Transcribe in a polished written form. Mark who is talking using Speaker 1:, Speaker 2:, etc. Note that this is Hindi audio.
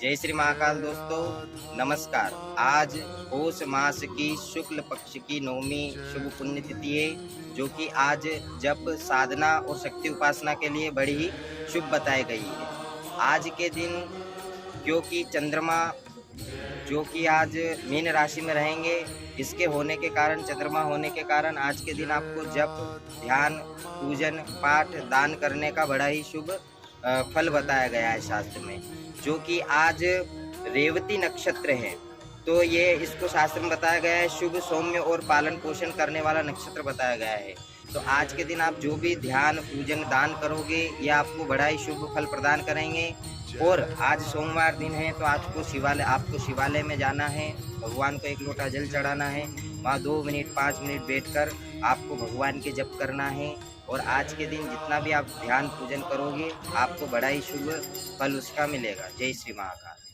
Speaker 1: जय श्री महाकाल दोस्तों, नमस्कार। आज पौष मास की शुक्ल पक्ष की नवमी शुभ पुण्य तिथि है, जो कि आज जप साधना और शक्ति उपासना के लिए बड़ी ही शुभ बताई गई है। आज के दिन क्योंकि चंद्रमा जो कि आज मीन राशि में रहेंगे, इसके होने के कारण, चंद्रमा होने के कारण आज के दिन आपको जप, ध्यान, पूजन, पाठ, दान करने का बड़ा ही शुभ फल बताया गया है शास्त्र में। जो कि आज रेवती नक्षत्र है, तो ये इसको शास्त्र में बताया गया है शुभ, सौम्य और पालन पोषण करने वाला नक्षत्र बताया गया है। तो आज के दिन आप जो भी ध्यान, पूजन, दान करोगे, ये आपको बड़ा ही शुभ फल प्रदान करेंगे। और आज सोमवार दिन है, तो आपको शिवालय में जाना है, भगवान को एक लोटा जल चढ़ाना है, वहाँ 2 मिनट 5 मिनट बैठकर आपको भगवान के जप करना है। और आज के दिन जितना भी आप ध्यान पूजन करोगे, आपको बड़ा ही शुभ फल उसका मिलेगा। जय श्री महाकाल।